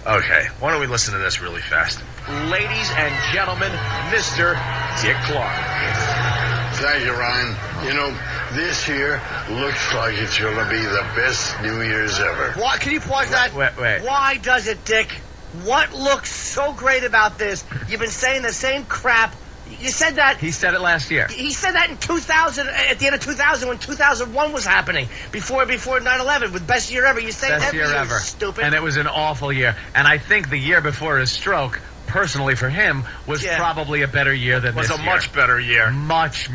Okay, why don't we listen to this really fast? Ladies and gentlemen, Mr. Dick Clark. Thank you, Ryan. You know, this year looks like it's going to be the best New Year's ever. What? Can you pause that? Wait. Why does it, Dick? What looks so great about this? You've been saying the same crap. You said that. He said it last year. He said that in 2000, at the end of 2000, when 2001 was happening, before 9/11, with best year ever. You say best year ever, stupid. And it was an awful year. And I think the year before his stroke, personally for him, was probably a better year than this year. It was a much better year. Much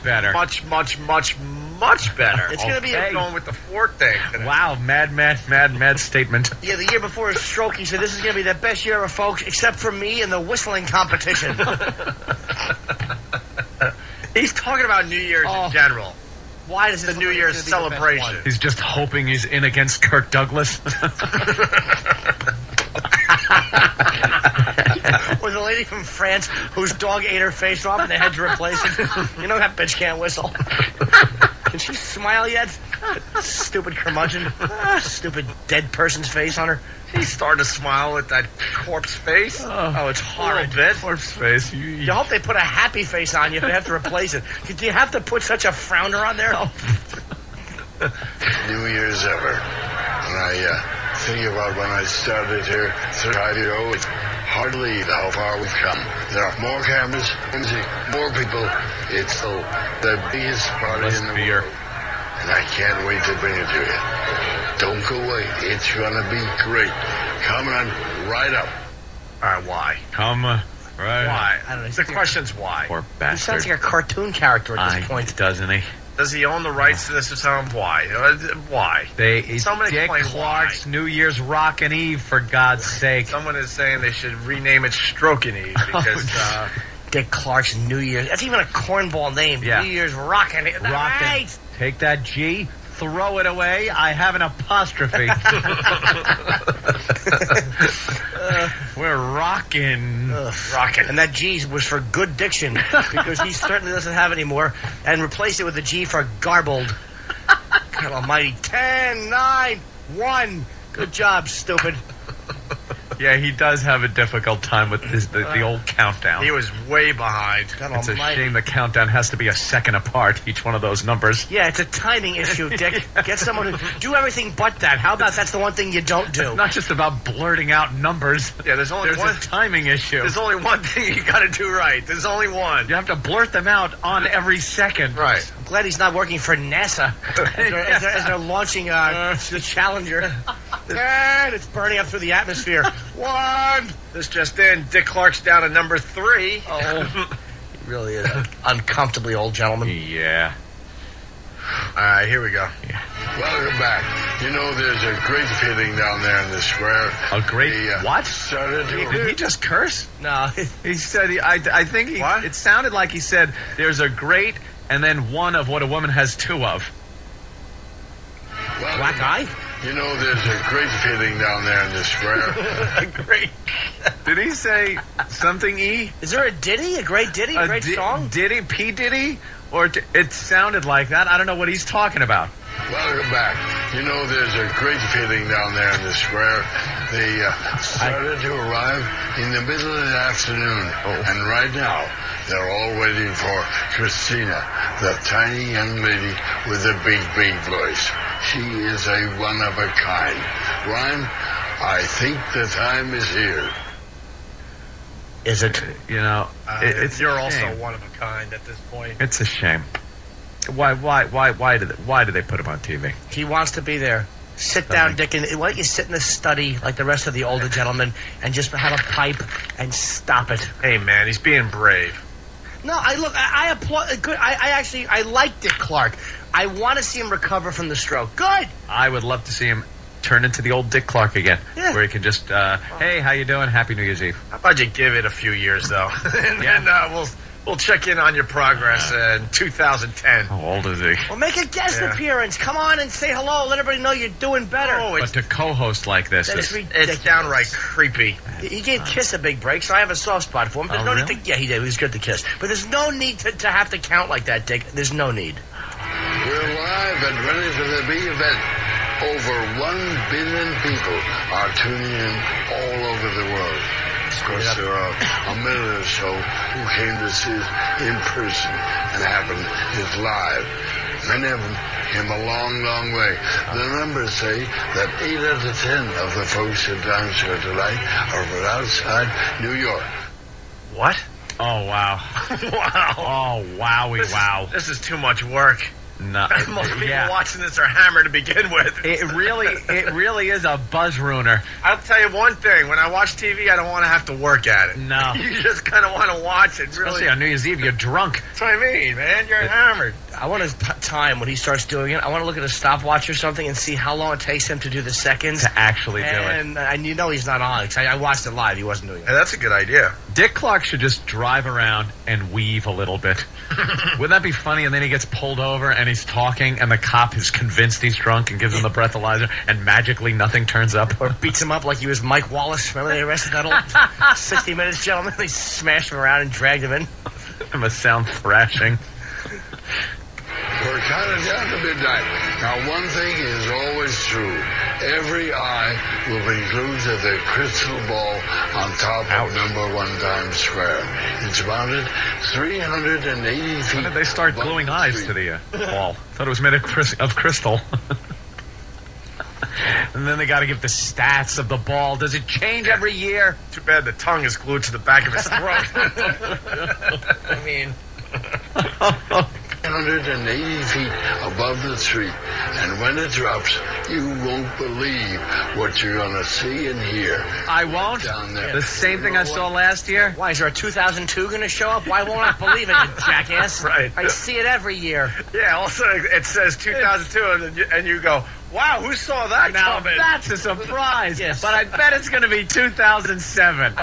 better. Much better. It's going to be going with the Ford thing. Wow, mad statement. Yeah, the year before his stroke, he said, this is going to be the best year ever, folks, except for me and the whistling competition. He's talking about New Year's in general. Why does the New Year's celebration? He's just hoping he's in against Kirk Douglas. Or the lady from France whose dog ate her face off and they had to replace it. You know that bitch can't whistle. Can she smile yet? Stupid curmudgeon. Stupid dead person's face on her. He's starting to smile at that corpse face. Oh, it's horrid. Corpse face. You hope they put a happy face on you if they have to replace it. Do you have to put such a frowner on there? New Year's ever. And I think about when I started here 30 years ago, it's hard to believe how far we've come. There are more cameras, more people. It's the biggest party in the world. And I can't wait to bring it to you. Don't go away. It's going to be great. Coming on right up. All right, why? Why? I don't know. The question's why. Poor He bastard. sounds like a cartoon character at this point. Doesn't he? Does he own the rights to this or tell him why? Why? Someone Dick Clark's New Year's Rockin' Eve, for God's sake. Someone is saying they should rename it Strokin' Eve because... Dick Clark's New Year's. That's even a cornball name. Yeah. New Year's Rockin' It. Right. Take that G, throw it away. I have an apostrophe. We're rockin'. Rockin'. And that G was for good diction, because he certainly doesn't have it anymore, and replace it with a G for garbled. God almighty. 10, 9, 1. Good job, stupid. Yeah, he does have a difficult time with the old countdown. He was way behind. It's a shame the countdown has to be a second apart, each one of those numbers. Yeah, it's a timing issue, Dick. Get someone to do everything but that. How about that's the one thing you don't do? It's not just about blurting out numbers. Yeah, there's a timing issue. There's only one thing you got to do right. There's only one. You have to blurt them out on every second. Right. I'm glad he's not working for NASA as they're launching the Challenger. And it's burning up through the atmosphere. 1. This just in, Dick Clark's down to number 3. Oh, he really is an uncomfortably old gentleman. Yeah. All right, here we go. Yeah. Welcome back. You know, there's a great feeling down there in the square. A great what? Did he just curse? No. He said, I think he, what? It sounded like he said, there's a great and then one of what a woman has two of. Black eye? You know, there's a great feeling down there in the square. Great. Did he say something E? Is there a ditty? A great ditty? A great song? Diddy? P. Diddy? Or it sounded like that. I don't know what he's talking about. Welcome back. You know, there's a great feeling down there in the square. They started to arrive in the middle of the afternoon. And right now, they're all waiting for Christina, the tiny young lady with the big voice. She is a one of a kind. Ryan, I think the time is here. Is it? You know, you're also one of a kind at this point. It's a shame. Why do they put him on TV? He wants to be there. Sit down, Dick, and why don't you sit in the study like the rest of the older gentlemen and just have a pipe and stop it? Hey, man, he's being brave. No, I applaud. Good. I like Dick Clark. I want to see him recover from the stroke. Good. I would love to see him turn into the old Dick Clark again, where he can just, hey, how you doing? Happy New Year's Eve. How about you give it a few years, though, and then we'll check in on your progress in 2010. How old is he? Well, make a guest appearance. Come on and say hello. Let everybody know you're doing better. But to co-host like this it's downright creepy. He gave Kiss a big break, so I have a soft spot for him. There's no need to, he did. He was good to Kiss. But there's no need to have to count like that, Dick. There's no need. We're live and ready for the big event. Over 1 billion people are tuning in all over the world. Of course, there are a million or so who came to see it in person and happened it live. Many of them came a long, long way. The numbers say that 8 out of 10 of the folks in Times Square tonight are from outside New York. What? Oh, wow. Wow. Oh, wowie, wow. This is too much work. No, Most people watching this are hammered to begin with. It really is a buzz ruiner. I'll tell you one thing. When I watch TV, I don't want to have to work at it. No. You just kind of want to watch it. Especially really. on New Year's Eve, you're drunk. That's what I mean, man. You're hammered. I want his time when he starts doing it. I want to look at a stopwatch or something and see how long it takes him to do the seconds. To actually do it. And you know he's not on it. I watched it live. He wasn't doing it. Hey, that's a good idea. Dick Clark should just drive around and weave a little bit. Wouldn't that be funny? And then he gets pulled over and he's talking and the cop is convinced he's drunk and gives him the breathalyzer and magically nothing turns up. Or beats him up like he was Mike Wallace. Remember they arrested that old 60 Minutes gentleman? They smashed him around and dragged him in. Give him a sound thrashing. We're counting down to midnight. Now, one thing is always true. Every eye will be glued to the crystal ball on top of number 1 Times Square. It's mounted 380 feet. When did they start gluing eyes to the ball? Thought it was made of crystal. And then they got to give the stats of the ball. Does it change every year? Too bad the tongue is glued to the back of his throat. I mean... 180 feet above the street, and when it drops, you won't believe what you're going to see and hear. I won't? Down there. The same thing I saw last year? Why, is there a 2002 going to show up? Why won't I believe it, you jackass? Right. I see it every year. Yeah, also it says 2002, and you go, wow, who saw that Now, coming? that's a surprise. Yes. But I bet it's going to be 2007.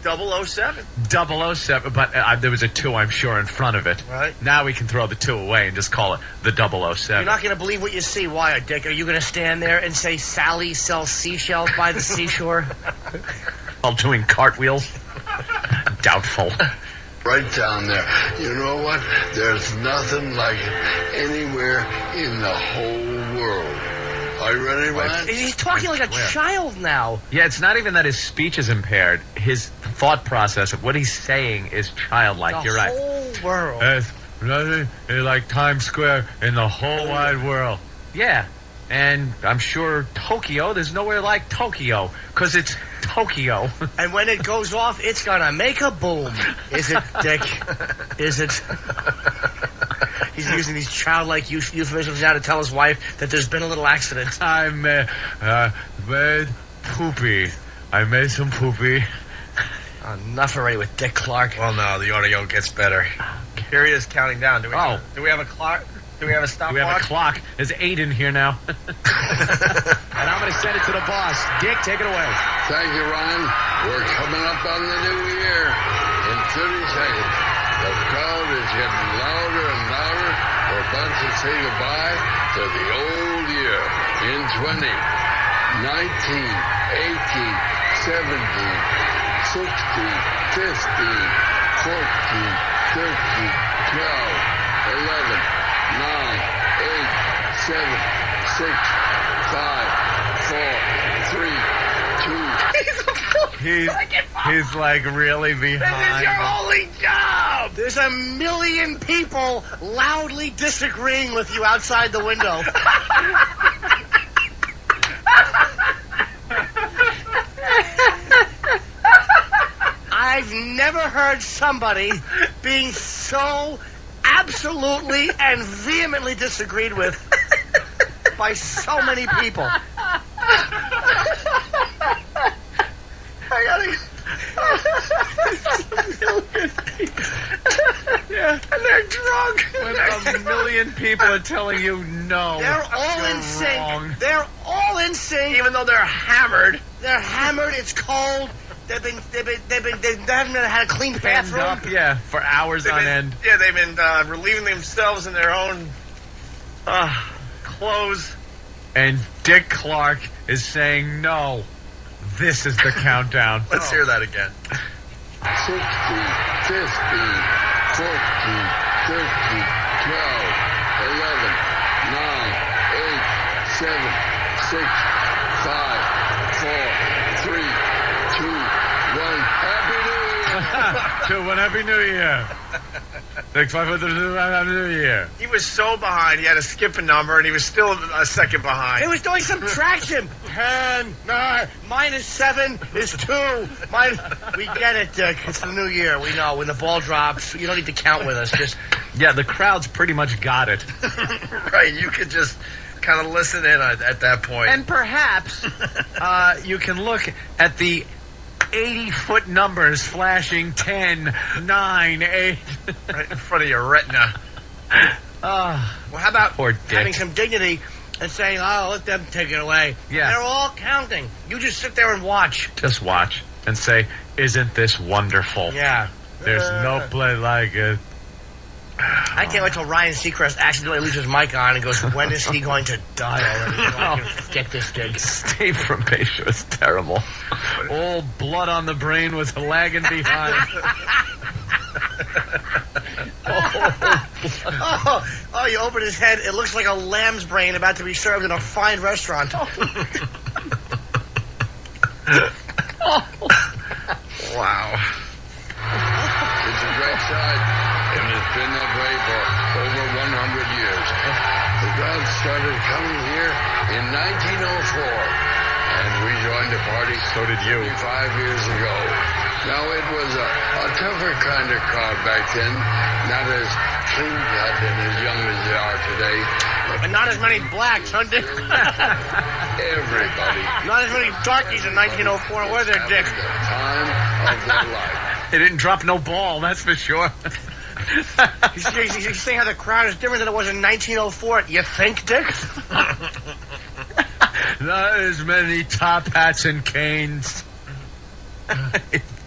007. 007, but there was a 2, I'm sure, in front of it. Right. Now we can throw the 2 away and just call it the 007. You're not going to believe what you see. Why, Dick? Are you going to stand there and say Sally sells seashells by the seashore? While doing cartwheels? Doubtful. Right down there. You know what? There's nothing like it anywhere in the whole world. Are you ready, Ryan? He's talking like a child now. Yeah, it's not even that his speech is impaired. His thought process of what he's saying is childlike. You're right. The whole world. There's nothing like Times Square in the whole wide world. Yeah, and I'm sure Tokyo, there's nowhere like Tokyo, because it's Tokyo. And when it goes off, it's going to make a boom. Is it, Dick? Is it? He's using these childlike euphemisms now to tell his wife that there's been a little accident. I made poopy. I made some poopy. Enough already with Dick Clark. Well, no, the audio gets better. Here he is counting down. Do we have a clock? Do we have a stopwatch? We have a clock. There's 8 in here now. And I'm going to send it to the boss. Dick, take it away. Thank you, Ryan. We're coming up on the new year in 30 seconds. The crowd is getting louder and louder. We're about to say goodbye to the old year in 20, 19, 18, 17, 16, 15, 14, 13, 12, 11, 9, 8, 7, 6, 5, 4, 3, 2. He's like really behind. This is your only job. There's a million people loudly disagreeing with you outside the window. I've never heard somebody being so absolutely and vehemently disagreed with by so many people. Yeah, and they're drunk. When a million people are telling you no, they're all in sync. Wrong. They're all in sync, even though they're hammered. They're hammered. It's cold. They haven't had a clean bathroom. Up, yeah, for hours on end. Yeah, they've been relieving themselves in their own clothes. And Dick Clark is saying no. This is the countdown. Let's hear that again. 16, 15, 14, 13, 12, 11, 9, 8, 7, 6, 5, 4, 3, 2, 2-1 Happy New Year. 6 5 4 3 2 1 Happy New Year. He was so behind, he had to skip a number, and he was still a second behind. He was doing subtraction. 10, 9, minus 7 is 2. We get it, Dick. It's the new year. We know. When the ball drops, you don't need to count with us. Just Yeah, the crowd's pretty much got it. Right, you could just kind of listen in at that point. And perhaps you can look at the 80-foot numbers flashing 10, 9, 8. Right in front of your retina. well, how about Poor Dick. having some dignity and saying, "Oh, let them take it away." Yeah. They're all counting. You just sit there and watch. Just watch and say, "Isn't this wonderful?" Yeah. There's no play like it. I can't wait till Ryan Seacrest accidentally leaves his mic on and goes, "When is he going to die already? I can get this gig." Steve from Pace was terrible. All blood on the brain was lagging behind. Oh, you open his head. It looks like a lamb's brain about to be served in a fine restaurant. Wow. It's a great sight, and it's been that way for over 100 years. The crowd started coming here in 1904, and we joined the party. So did you. 25 years ago. Now, it was a tougher kind of crowd back then, not as clean-cut and as young as they are today. And not as many blacks, huh, Dick? Everybody. Not as many darkies in 1904, were there, Dick? The time of their life. They didn't drop no ball, that's for sure. He's saying how the crowd is different than it was in 1904. You think, Dick? Not as many top hats and canes.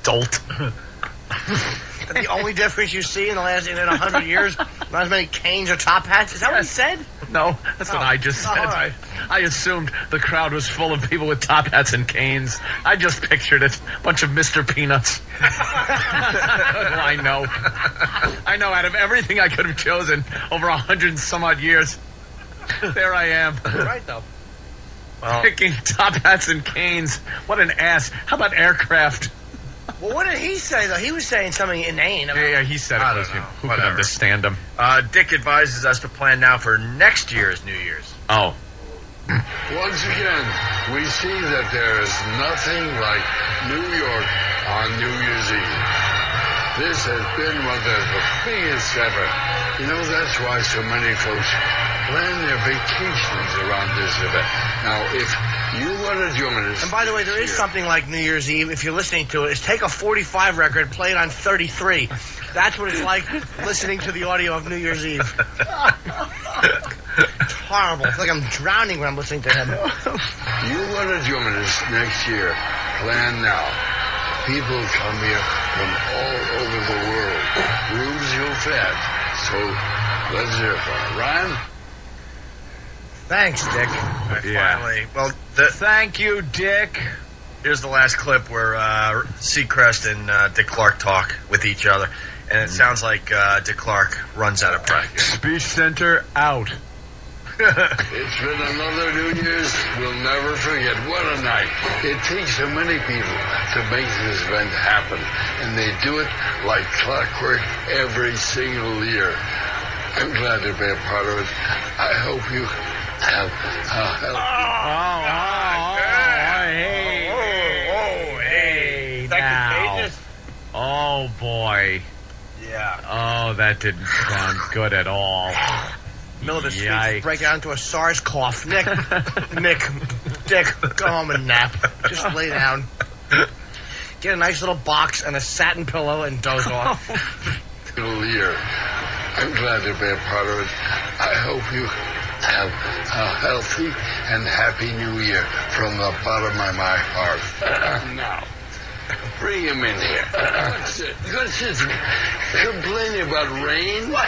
Dolt. The only difference you see in the last 100 years, not as many canes or top hats. Is that what he said? No, that's what I just said. All right. I assumed the crowd was full of people with top hats and canes. I just pictured it. Bunch of Mr. Peanuts. I know. I know, out of everything I could have chosen over 100 and some odd years, there I am. You're right, though. Well, Picking top hats and canes. What an ass. How about aircraft? Well, what did he say, though? He was saying something inane. Yeah, he said I it. don't Was know. Who could Whatever. understand him? Dick advises us to plan now for next year's New Year's. Oh. Once again, we see that there is nothing like New York on New Year's Eve. This has been one of the biggest ever. You know, that's why so many folks plan their vacations around this event. Now, if you want to join us... And by the way, there is something like New Year's Eve, if you're listening to it, is take a 45 record, play it on 33. That's what it's like listening to the audio of New Year's Eve. It's horrible. It's like I'm drowning when I'm listening to him. You want to join us next year, plan now. People come here from all over the world. Rooms go fat. So, let's hear from it. Ryan? Thanks, Dick. Yeah. Finally. Well, Thank you, Dick. here's the last clip where Seacrest and Dick Clark talk with each other. And it sounds like Dick Clark runs out of breath. Speech Center out. It's been another New Year's we'll never forget. What a night. It takes so many people to make this event happen, and they do it like clockwork every single year. I'm glad to be a part of it. I hope you have a healthy... Hey now. Oh, boy. Yeah. Oh, that didn't sound good at all. Middle of the street, Yikes. break out into a SARS cough. Dick, go home and nap. Just lay down. Get a nice little box and a satin pillow and doze off. year. I'm glad to be a part of it. I hope you have a healthy and happy New Year from the bottom of my heart. Now, bring him in here. Good citizen. Complaining about rain? What?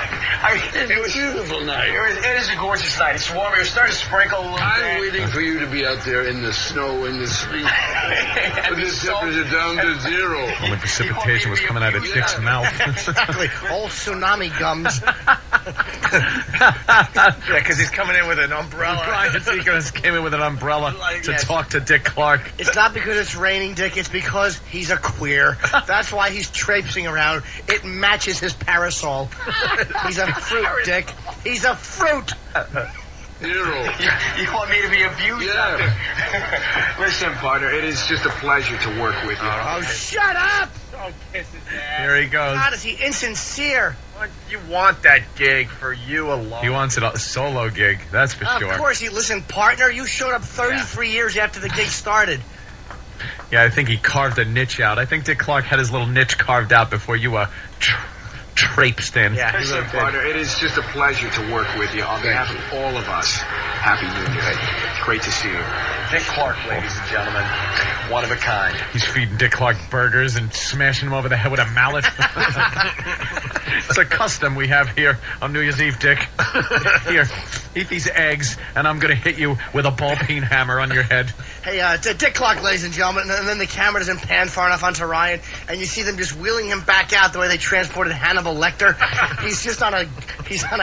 It's a beautiful night. It is a gorgeous night. It's warm. It was starting to sprinkle a little I'm waiting for you to be out there in the snow, in the sleet. Put the temperature down to zero. Well, the precipitation was coming out of Dick's mouth. Exactly. Old tsunami gums. Yeah, because he's coming in with an umbrella. Ryan Seacrest came in with an umbrella to talk to Dick Clark. It's not because it's raining, Dick. It's because he's a queer. That's why he's traipsing around. It matches his parasol. He's a fruit, Dick. He's a fruit. You want me to be abused? Yeah. Listen, partner, it is just a pleasure to work with you. Oh, shut up! Don't kiss his ass. Here he goes. God, is he insincere? You want that gig for you alone. He wants a solo gig, that's for sure. Of course, listen, partner, you showed up 33 years after the gig started. Yeah, I think he carved a niche out. I think Dick Clark had his little niche carved out before you traipsed in. Yeah, Listen, really partner, it is just a pleasure to work with you. On behalf of all of us, Happy New Year. It's great to see you. Dick Clark, ladies and gentlemen. One of a kind. He's feeding Dick Clark burgers and smashing him over the head with a mallet. It's a custom we have here on New Year's Eve, Dick. Here, eat these eggs, and I'm going to hit you with a ball-peen hammer on your head. Hey, Dick Clark, ladies and gentlemen, and then the camera doesn't pan far enough onto Ryan, and you see them just wheeling him back out the way they transported Hannibal Lecter. He's just on a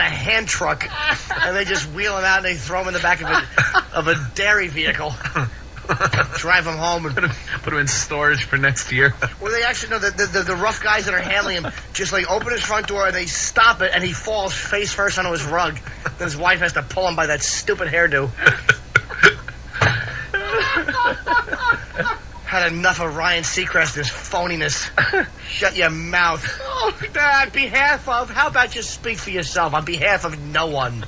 hand truck, and they just wheel him out and they throw him in the back of a dairy vehicle. Drive him home and put him in storage for next year. Well, they actually know the rough guys that are handling him just like open his front door and they stop it and he falls face first onto his rug. Then his wife has to pull him by that stupid hairdo. Had enough of Ryan Seacrest, his phoniness. Shut your mouth. Oh, on behalf of, how about you speak for yourself? On behalf of no one.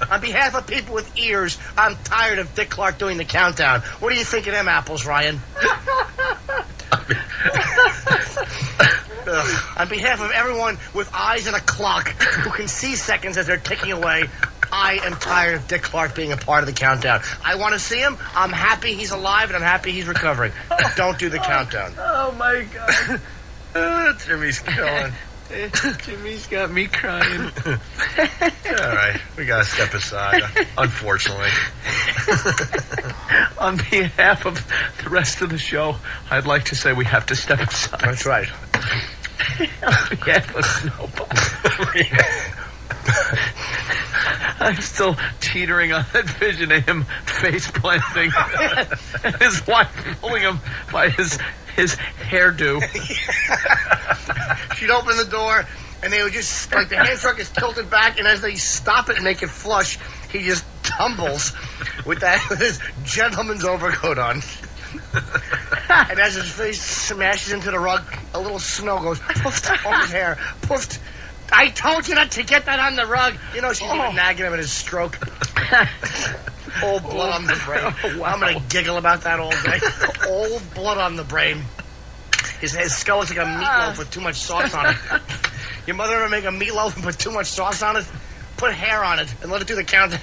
On behalf of people with ears, I'm tired of Dick Clark doing the countdown. What do you think of them apples, Ryan? On behalf of everyone with eyes and a clock who can see seconds as they're ticking away, I am tired of Dick Clark being a part of the countdown. I want to see him. I'm happy he's alive, and I'm happy he's recovering. Don't do the countdown. Oh, my God. Jimmy's killing. Jimmy's got me crying. All right, we got to step aside, unfortunately. On behalf of the rest of the show, I'd like to say we have to step aside. That's right. On behalf of Snowball. I'm still teetering on that vision of him face planting and his wife pulling him by his hairdo. She'd open the door and they would just, like, the hand truck is tilted back, and as they stop it and make it flush, he just tumbles with his gentleman's overcoat on. And as his face smashes into the rug, a little snow goes poofed on his hair. Poofed. I told you not to get that on the rug. You know, she's even nagging him in his stroke. Old blood on the brain. I'm going to giggle about that all day. Old blood on the brain. His skull is like a meatloaf with too much sauce on it. Your mother ever make a meatloaf and put too much sauce on it? Put hair on it and let it do the countdown.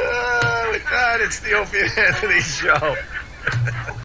Oh, my God, it's the Opie and Anthony Show.